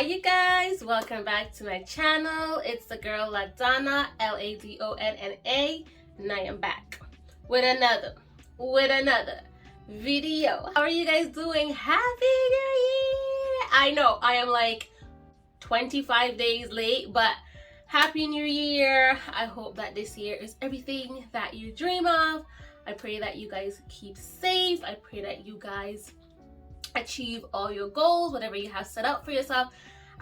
you guys, welcome back to my channel. It's the girl Ladonnaa, Ladonna, and I am back with another video. How are you guys doing? Happy New Year! I know I am like 25 days late, but Happy New Year. I hope that this year is everything that you dream of. I pray that you guys keep safe. I pray that you guys achieve all your goals, whatever you have set up for yourself.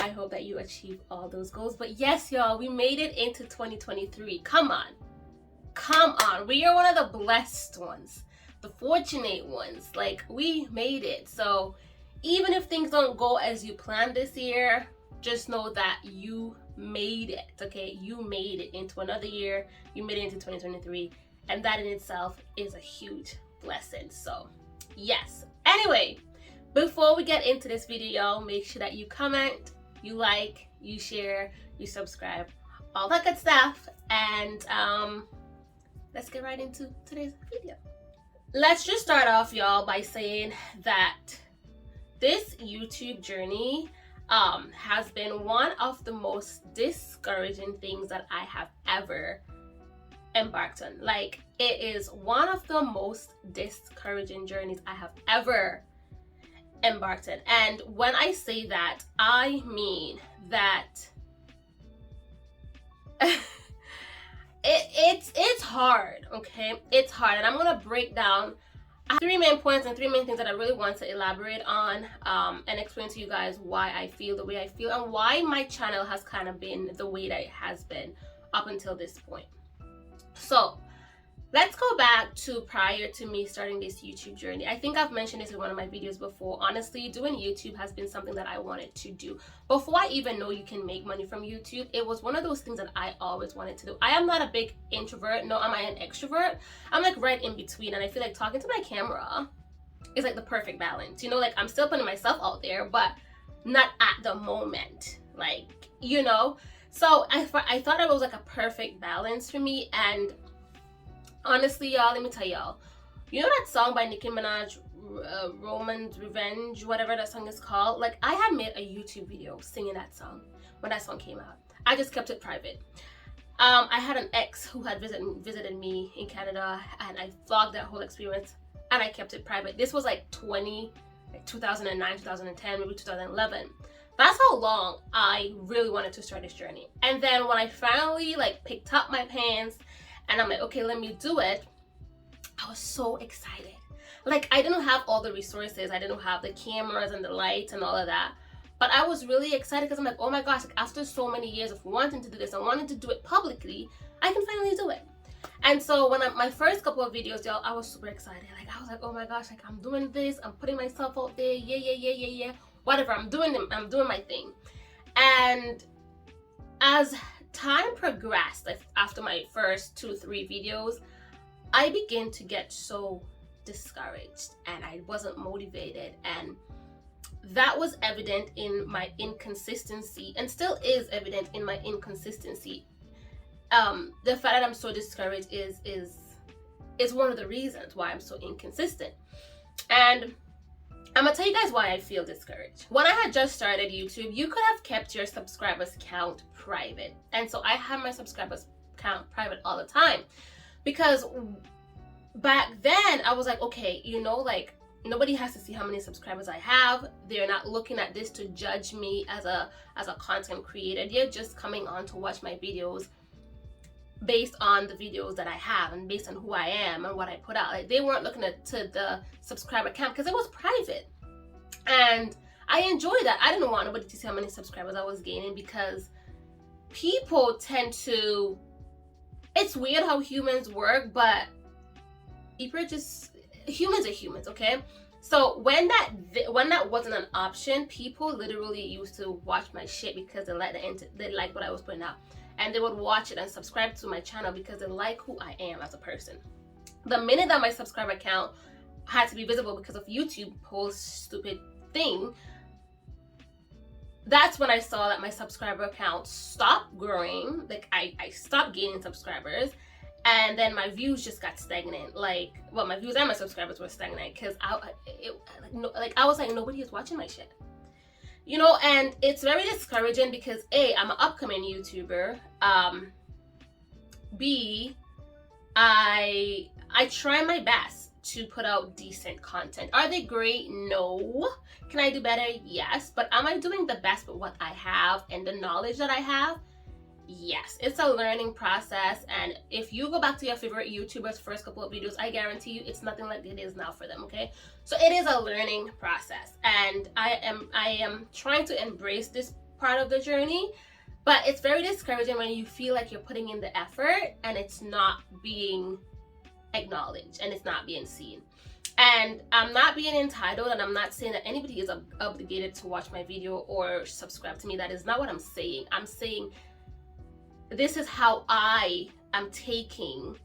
I hope that you achieve all those goals. But yes, y'all, we made it into 2023. Come on, we are one of the blessed ones, the fortunate ones. Like, we made it. So even if things don't go as you planned this year, just know that you made it. Okay, you made it into another year. You made it into 2023, and that in itself is a huge blessing. So yes, anyway, before we get into this video, y'all, make sure that you comment, you like, you share, you subscribe, all that good stuff. And let's get right into today's video. Let's just start off, y'all, by saying that this YouTube journey has been one of the most discouraging things that I have ever embarked on. Like, it is one of the most discouraging journeys I have ever embarked on. And when I say that, I mean that it's hard. Okay, it's hard, and I'm gonna break down three main points and three main things that I really want to elaborate on and explain to you guys why I feel the way I feel and why my channel has kind of been the way that it has been up until this point. So let's go back to prior to me starting this YouTube journey. I think I've mentioned this in one of my videos before. Honestly, doing YouTube has been something that I wanted to do. Before I even know you can make money from YouTube, it was one of those things that I always wanted to do. I am not a big introvert, nor am I an extrovert. I'm like right in between, and I feel like talking to my camera is like the perfect balance. You know, like I'm still putting myself out there, but not at the moment. Like, you know? So I thought it was like a perfect balance for me. And honestly, y'all, let me tell y'all, you know that song by Nicki Minaj, Roman's Revenge, whatever that song is called? Like, I had made a YouTube video singing that song when that song came out. I just kept it private. I had an ex who had visited me in Canada, and I vlogged that whole experience, and I kept it private. This was like 2009, 2010, maybe 2011. That's how long I really wanted to start this journey. And then when I finally like picked up my pants and I'm like, okay, let me do it, I was so excited. Like, I didn't have all the resources. I didn't have the cameras and the lights and all of that. But I was really excited because I'm like, oh my gosh, like, after so many years of wanting to do this and wanting to do it publicly, I can finally do it. And so when my first couple of videos, y'all, I was super excited. Like, I was like, oh my gosh, like, I'm doing this. I'm putting myself out there. Yeah. Whatever, I'm doing my thing. And as time progressed, like after my first 2-3 videos, I began to get so discouraged and I wasn't motivated, and that was evident in my inconsistency, and still is evident in my inconsistency. The fact that I'm so discouraged is one of the reasons why I'm so inconsistent. And I'm gonna tell you guys why I feel discouraged. When I had just started YouTube, you could have kept your subscribers count private. And so I had my subscribers count private all the time, because back then I was like, okay, you know, like, nobody has to see how many subscribers I have. They're not looking at this to judge me as a content creator. They're just coming on to watch my videos based on the videos that I have and based on who I am and what I put out. Like, they weren't looking to the subscriber count because it was private. And I enjoyed that. I didn't want nobody to see how many subscribers I was gaining, because people tend to, it's weird how humans work, but humans are humans, okay? So when that wasn't an option, people literally used to watch my shit because they liked what I was putting out. And they would watch it and subscribe to my channel because they like who I am as a person. The minute that my subscriber count had to be visible because of YouTube whole stupid thing, that's when I saw that my subscriber count stopped growing. Like, I stopped gaining subscribers, and then my views just got stagnant. Like, well, my views and my subscribers were stagnant because I was like, nobody is watching my shit. You know, and it's very discouraging because A, I'm an upcoming YouTuber. B, I try my best to put out decent content. Are they great? No. Can I do better? Yes. But am I doing the best with what I have and the knowledge that I have? Yes. It's a learning process, and if you go back to your favorite YouTuber's first couple of videos, I guarantee you it's nothing like it is now for them, okay? So it is a learning process, and I am trying to embrace this part of the journey. But it's very discouraging when you feel like you're putting in the effort and it's not being acknowledged and it's not being seen. And I'm not being entitled, and I'm not saying that anybody is obligated to watch my video or subscribe to me. That is not what I'm saying. I'm saying this is how I am taking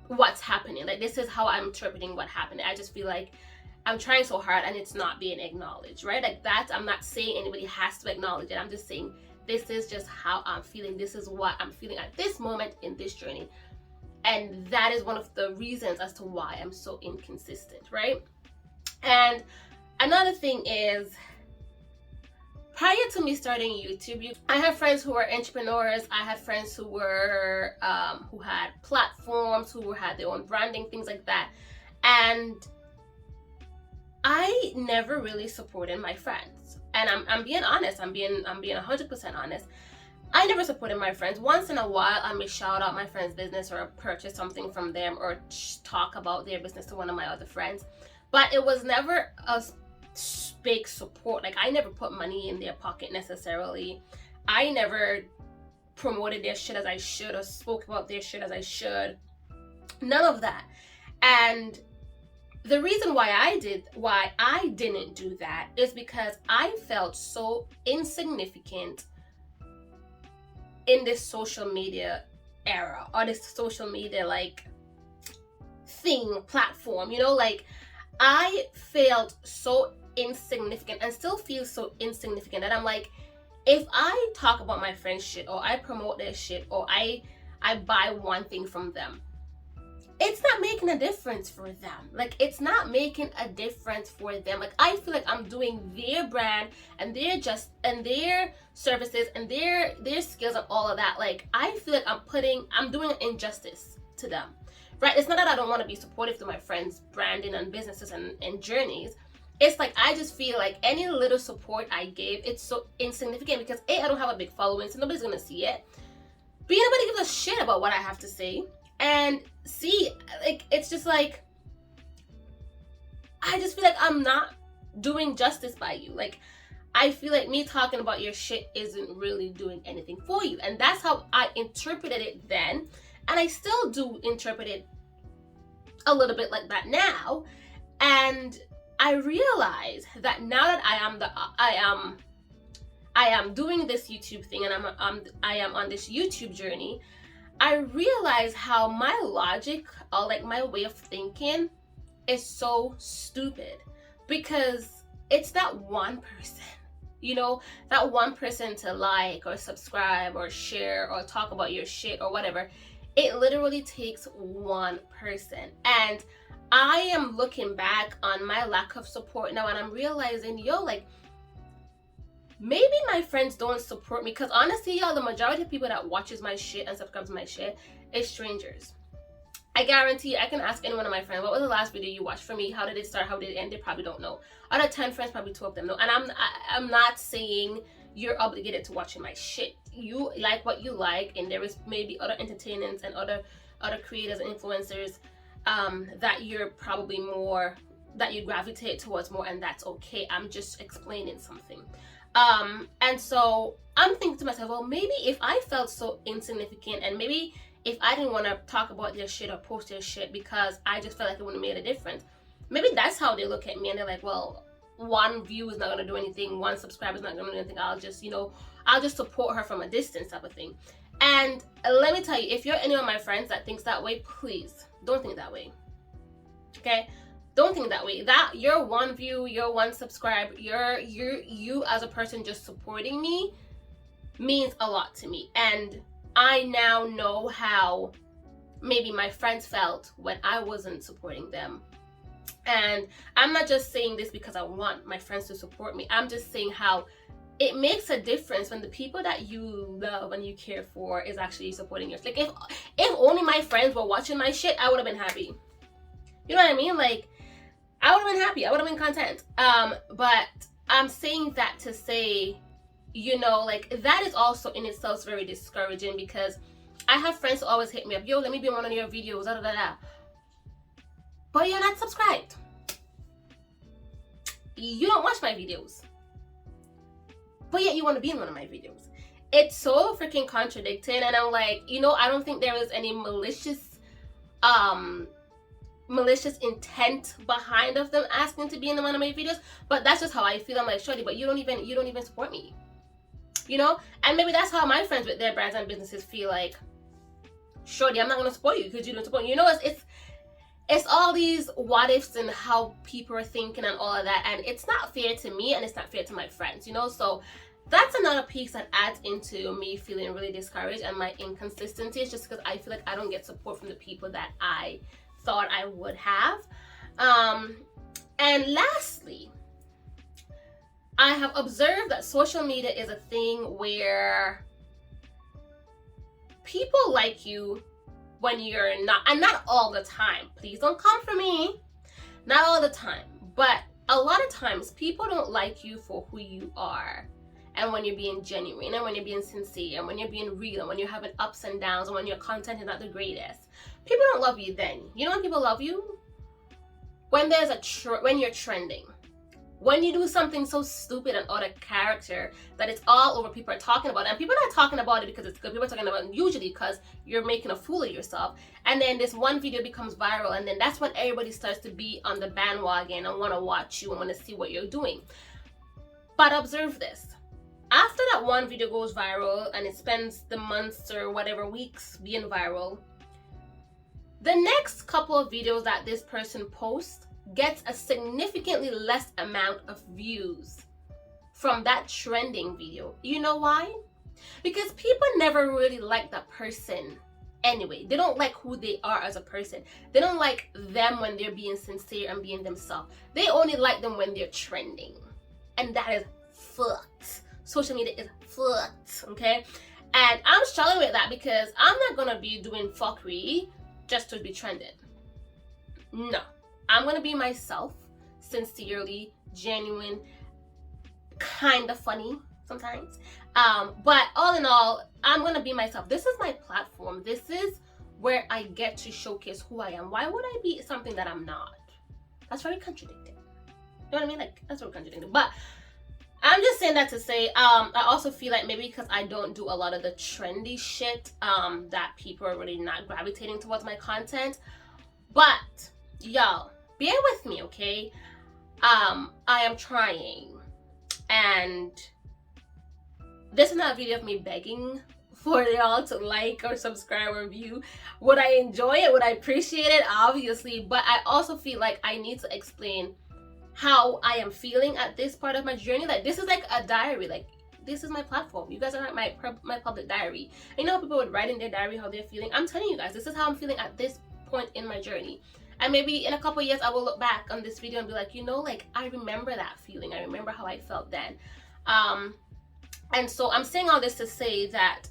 what's happening. Like, this is how I'm interpreting what happened. I just feel like I'm trying so hard and it's not being acknowledged, right? Like that, I'm not saying anybody has to acknowledge it. I'm just saying this is just how I'm feeling. This is what I'm feeling at this moment in this journey. And that is one of the reasons as to why I'm so inconsistent, right? And another thing is, prior to me starting YouTube, I have friends who are entrepreneurs. I had friends who were who had platforms, who had their own branding, things like that. And I never really supported my friends. And I'm being honest. I'm being 100% honest. I never supported my friends. Once in a while, I may shout out my friend's business or purchase something from them or talk about their business to one of my other friends. But it was never a big support. Like, I never put money in their pocket necessarily. I never promoted their shit as I should or spoke about their shit as I should. None of that. And the reason why I didn't do that is because I felt so insignificant in this social media era, or this social media like platform, you know, like I felt so insignificant and still feel so insignificant that I'm like, if I talk about my friend's shit or I promote their shit or I buy one thing from them, it's not making a difference for them. Like, it's not making a difference for them. Like, I feel like I'm doing their brand and their services and their skills and all of that. Like, I feel like I'm doing an injustice to them, right? It's not that I don't want to be supportive to my friends' branding and businesses and journeys. It's like, I just feel like any little support I gave, it's so insignificant because A, I don't have a big following, so nobody's gonna see it. B, nobody gives a shit about what I have to say. And C, like, it's just like, I just feel like I'm not doing justice by you. Like, I feel like me talking about your shit isn't really doing anything for you. And that's how I interpreted it then. And I still do interpret it a little bit like that now. And I realize that now that I am doing this YouTube thing and I am on this YouTube journey, I realize how my logic or like my way of thinking is so stupid, because it's that one person, you know, that one person to like or subscribe or share or talk about your shit or whatever. It literally takes one person. And I am looking back on my lack of support now and I'm realizing, yo, like, maybe my friends don't support me, because honestly, y'all, the majority of people that watches my shit and subscribes to my shit is strangers. I guarantee I can ask any one of my friends, what was the last video you watched? For me, how did it start? How did it end? They probably don't know. Out of 10 friends, probably 2 of them know. And I'm not saying you're obligated to watching my shit. You like what you like, and there is maybe other entertainers and other creators and influencers that you're probably more, that you gravitate towards more, and that's okay. I'm just explaining something. And so I'm thinking to myself, well, maybe if I felt so insignificant, and maybe if I didn't want to talk about their shit or post their shit because I just felt like it wouldn't have made a difference, maybe that's how they look at me, and they're like, well, one view is not going to do anything, one subscriber is not going to do anything, I'll just support her from a distance type of thing. And let me tell you, if you're any of my friends that thinks that way, please don't think that way. Okay? Don't think that way. That your one view, your one subscribe, you as a person just supporting me means a lot to me. And I now know how maybe my friends felt when I wasn't supporting them. And I'm not just saying this because I want my friends to support me. I'm just saying how it makes a difference when the people that you love and you care for is actually supporting yours. Like if only my friends were watching my shit, I would have been happy. You know what I mean? Like I would have been happy. I would have been content. But I'm saying that to say, you know, like that is also in itself very discouraging, because I have friends who always hit me up, yo, let me be in one of your videos, da da da da. But you're not subscribed. You don't watch my videos. But yet you want to be in one of my videos. It's so freaking contradicting, and I'm like, you know, I don't think there is any malicious intent behind of them asking to be in one of my videos, but that's just how I feel. I'm like, shorty, but you don't even support me. You know? And maybe that's how my friends with their brands and businesses feel like, shorty, I'm not gonna support you because you don't support me. You know, it's all these what ifs and how people are thinking and all of that, and it's not fair to me and it's not fair to my friends, you know. So that's another piece that adds into me feeling really discouraged and my inconsistencies, just because I feel like I don't get support from the people that I thought I would have. And lastly, I have observed that social media is a thing where people like you when you're not, and not all the time, please don't come for me, not all the time, but a lot of times people don't like you for who you are, and when you're being genuine, and when you're being sincere, and when you're being real, and when you're having ups and downs, and when your content is not the greatest. People don't love you then. You know when people love you? When there's when you're trending. When you do something so stupid and out of character that it's all over, people are talking about it. And people are not talking about it because it's good. People are talking about it usually because you're making a fool of yourself. And then this one video becomes viral, and then that's when everybody starts to be on the bandwagon and want to watch you and want to see what you're doing. But observe this. After that one video goes viral and it spends the months or whatever weeks being viral, the next couple of videos that this person posts gets a significantly less amount of views from that trending video. You know why? Because people never really like that person anyway. They don't like who they are as a person. They don't like them when they're being sincere and being themselves. They only like them when they're trending. And that is fucked. Social media is fucked, okay? And I'm struggling with that because I'm not gonna be doing fuckery just to be trending. No. I'm gonna be myself, sincerely, genuine, kind of funny sometimes. But all in all, I'm gonna be myself. This is my platform. This is where I get to showcase who I am. Why would I be something that I'm not? That's very contradicting. You know what I mean? Like, that's very contradicting. But I'm just saying that to say, I also feel like maybe because I don't do a lot of the trendy shit, that people are really not gravitating towards my content. But y'all, bear with me, okay? I am trying, and this is not a video of me begging for y'all to like or subscribe or view. Would I enjoy it? Would I appreciate it? Obviously, but I also feel like I need to explain how I am feeling at this part of my journey. Like, this is like a diary. Like, this is my platform. You guys are like my public diary. You know how people would write in their diary how they're feeling? I'm telling you guys, this is how I'm feeling at this point in my journey. And maybe in a couple of years, I will look back on this video and be like, you know, like, I remember that feeling. I remember how I felt then. And so I'm saying all this to say that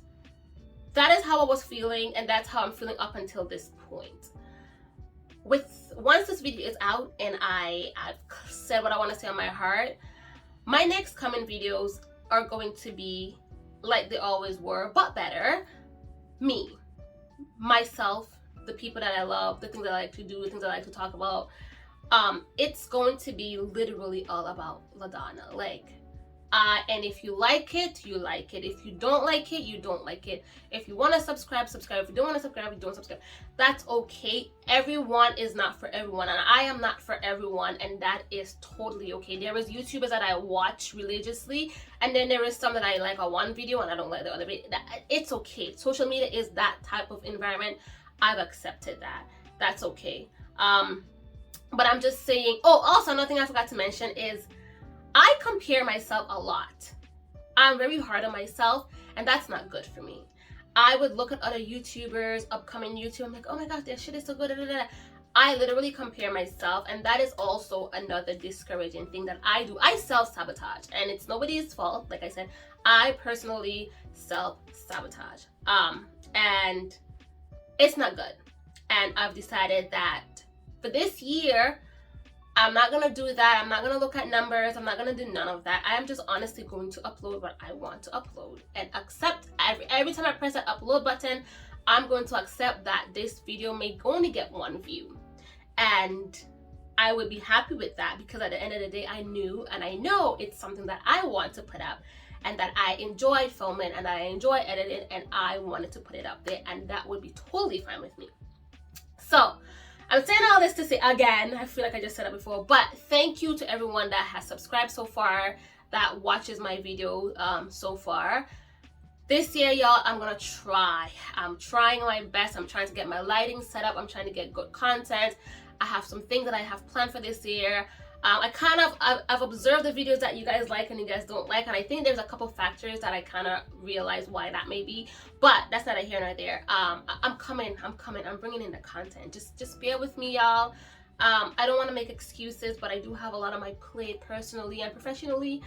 that is how I was feeling, and that's how I'm feeling up until this point. Once this video is out and I've said what I want to say on my heart, my next coming videos are going to be like they always were, but better. Me, myself, the people that I love, the things I like to do, the things I like to talk about. It's going to be literally all about Ladonnaa. Like, and if you like it, you like it. If you don't like it, you don't like it. If you want to subscribe, subscribe. If you don't want to subscribe, you don't subscribe. That's okay. Everyone is not for everyone, and I am not for everyone, and that is totally okay. There is YouTubers that I watch religiously, and then there is some that I like on one video and I don't like the other video. It's okay. Social media is that type of environment. I've accepted that. That's okay. But I'm just saying, oh, also another thing I forgot to mention is I compare myself a lot. I'm very hard on myself, and that's not good for me. I would look at other YouTubers, upcoming YouTube, I'm like, oh my gosh, their shit is so good. I literally compare myself, and that is also another discouraging thing that I do. I self-sabotage, and it's nobody's fault. Like I said, I personally self-sabotage. And it's not good. And I've decided that for this year, I'm not gonna do that. I'm not gonna look at numbers. I'm not gonna do none of that. I am just honestly going to upload what I want to upload and accept every time I press that upload button, I'm going to accept that this video may only get 1 view. And I would be happy with that, because at the end of the day, I knew and I know it's something that I want to put up and that I enjoy filming and I enjoy editing, and I wanted to put it up there, and that would be totally fine with me. So I'm saying all this to say, again, I feel like I just said it before, but thank you to everyone that has subscribed so far, that watches my video so far. This year, y'all, I'm gonna try. I'm trying my best. I'm trying to get my lighting set up. I'm trying to get good content. I have some things that I have planned for this year. I've observed the videos that you guys like and you guys don't like, and I think there's a couple factors that I kind of realize why that may be, but that's not a here nor there. I'm coming. I'm bringing in the content. Just bear with me, y'all. I don't want to make excuses, but I do have a lot on my plate personally and professionally.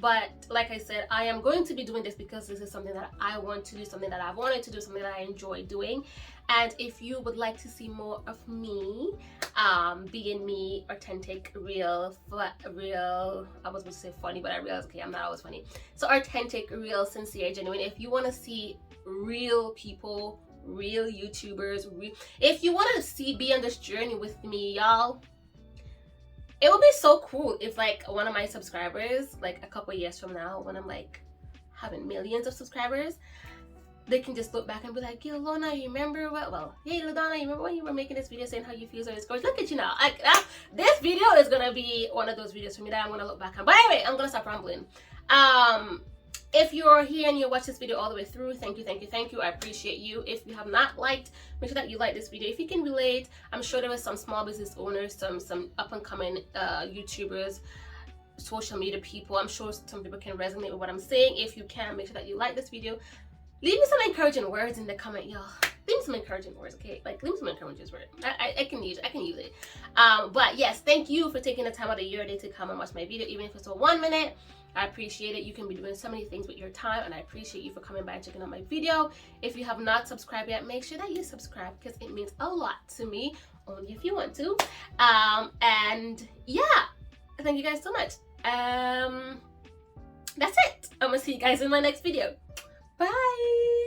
But like I said, I am going to be doing this because this is something that I want to do, something that I've wanted to do, something that I enjoy doing. And if you would like to see more of me, being me, authentic, real, I was going to say funny, but I realized, okay, I'm not always funny. So authentic, real, sincere, genuine. If you want to see real people, real YouTubers, if you want to be on this journey with me, y'all, it would be so cool if like one of my subscribers, like a couple years from now, when I'm like having millions of subscribers, they can just look back and be like, yo, Ladonnaa, you remember what? Well, hey, Ladonnaa, you remember when you were making this video saying how you feel so discouraged? Look at you now. This video is gonna be one of those videos for me that I'm gonna look back on. But anyway, I'm gonna stop rambling. If you're here and you watch this video all the way through, thank you. I appreciate you. If you have not liked, make sure that you like this video. If you can relate, I'm sure there was some small business owners, some up and coming YouTubers, social media people. I'm sure some people can resonate with what I'm saying. If you can, make sure that you like this video. Leave me some encouraging words in the comment, y'all. Leave me some encouraging words, okay? Like, leave me some encouraging words. I can use it. But yes, thank you for taking the time out of your day to come and watch my video, even if it's for 1 minute. I appreciate it. You can be doing so many things with your time, and I appreciate you for coming by and checking out my video. If you have not subscribed yet, make sure that you subscribe, because it means a lot to me, only if you want to. And yeah, thank you guys so much. That's it. I'm gonna see you guys in my next video. Bye.